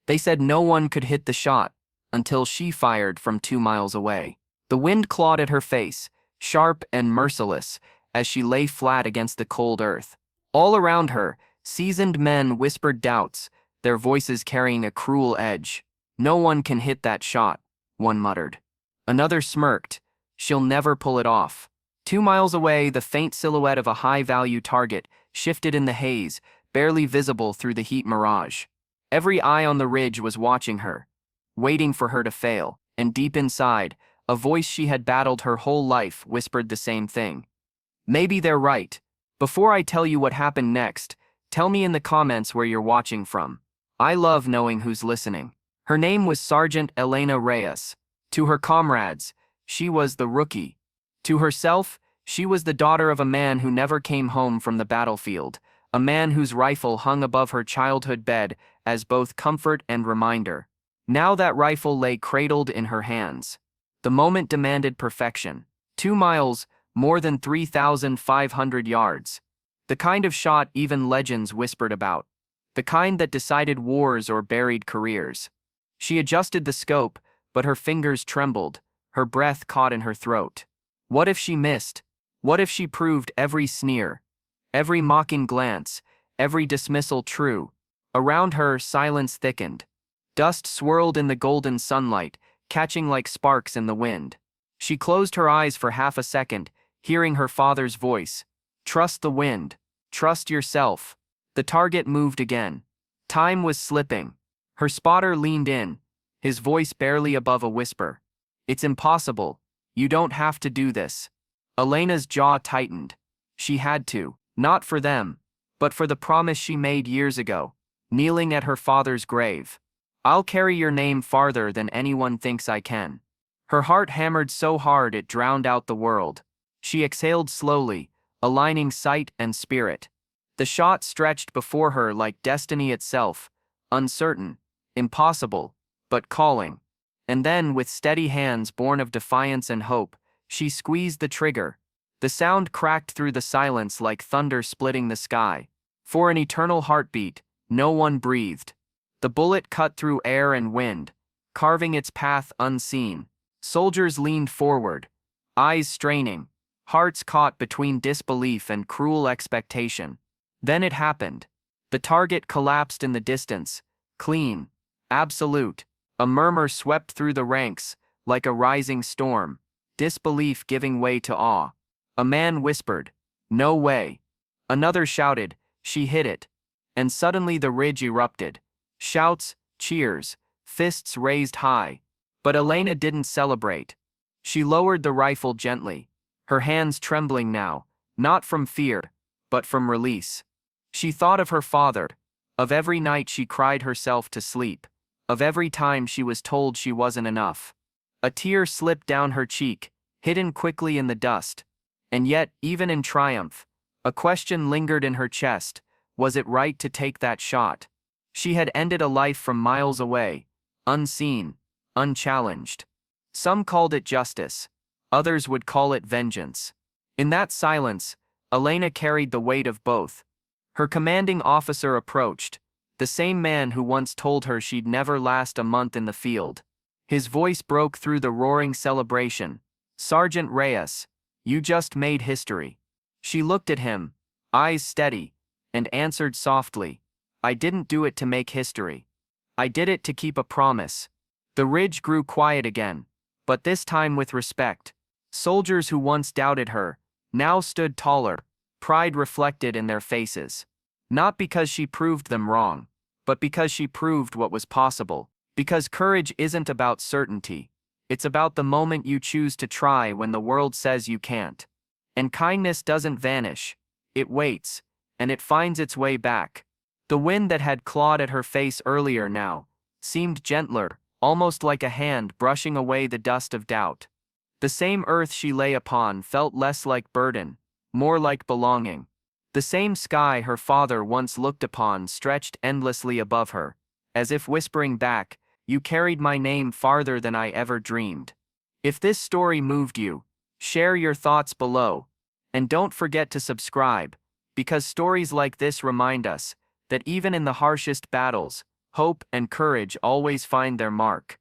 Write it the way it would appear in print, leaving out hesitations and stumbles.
They said no one could hit the shot until she fired from 2 miles away. The wind clawed at her face, sharp and merciless, as she lay flat against the cold earth. All around her, seasoned men whispered doubts, their voices carrying a cruel edge. "No one can hit that shot," one muttered. Another smirked. "She'll never pull it off." 2 miles away, the faint silhouette of a high-value target shifted in the haze, barely visible through the heat mirage. Every eye on the ridge was watching her, waiting for her to fail, and deep inside, a voice she had battled her whole life whispered the same thing. "Maybe they're right. Before I tell you what happened next, tell me in the comments where you're watching from. I love knowing who's listening." Her name was Sergeant Elena Reyes. To her comrades, she was the rookie. To herself, she was the daughter of a man who never came home from the battlefield, a man whose rifle hung above her childhood bed as both comfort and reminder. Now that rifle lay cradled in her hands. The moment demanded perfection. 2 miles, more than 3,500 yards. The kind of shot even legends whispered about. The kind that decided wars or buried careers. She adjusted the scope, but her fingers trembled, her breath caught in her throat. What if she missed? What if she proved every sneer, every mocking glance, every dismissal true? Around her, silence thickened. Dust swirled in the golden sunlight, catching like sparks in the wind. She closed her eyes for half a second, hearing her father's voice. "Trust the wind. Trust yourself." The target moved again. Time was slipping. Her spotter leaned in, his voice barely above a whisper. "It's impossible. You don't have to do this." Elena's jaw tightened. She had to, not for them, but for the promise she made years ago, kneeling at her father's grave. "I'll carry your name farther than anyone thinks I can." Her heart hammered so hard it drowned out the world. She exhaled slowly, aligning sight and spirit. The shot stretched before her like destiny itself, uncertain, impossible, but calling. And then, with steady hands born of defiance and hope, she squeezed the trigger. The sound cracked through the silence like thunder splitting the sky. For an eternal heartbeat, no one breathed. The bullet cut through air and wind, carving its path unseen. Soldiers leaned forward, eyes straining, hearts caught between disbelief and cruel expectation. Then it happened. The target collapsed in the distance, clean, absolute. A murmur swept through the ranks, like a rising storm, disbelief giving way to awe. A man whispered, "No way." Another shouted, "She hit it." And suddenly the ridge erupted. Shouts, cheers, fists raised high. But Elena didn't celebrate. She lowered the rifle gently, her hands trembling now, not from fear, but from release. She thought of her father, of every night she cried herself to sleep, of every time she was told she wasn't enough. A tear slipped down her cheek, hidden quickly in the dust. And yet, even in triumph, a question lingered in her chest. Was it right to take that shot? She had ended a life from miles away, unseen, unchallenged. Some called it justice. Others would call it vengeance. In that silence, Elena carried the weight of both. Her commanding officer approached, the same man who once told her she'd never last a month in the field. His voice broke through the roaring celebration. "Sergeant Reyes, you just made history." She looked at him, eyes steady, and answered softly, "I didn't do it to make history. I did it to keep a promise." The ridge grew quiet again, but this time with respect. Soldiers who once doubted her now stood taller, pride reflected in their faces. Not because she proved them wrong, but because she proved what was possible. Because courage isn't about certainty. It's about the moment you choose to try when the world says you can't. And kindness doesn't vanish. It waits, and it finds its way back. The wind that had clawed at her face earlier now seemed gentler, almost like a hand brushing away the dust of doubt. The same earth she lay upon felt less like burden, more like belonging. The same sky her father once looked upon stretched endlessly above her, as if whispering back, "You carried my name farther than I ever dreamed." If this story moved you, share your thoughts below. And don't forget to subscribe, because stories like this remind us that even in the harshest battles, hope, and courage always find their mark.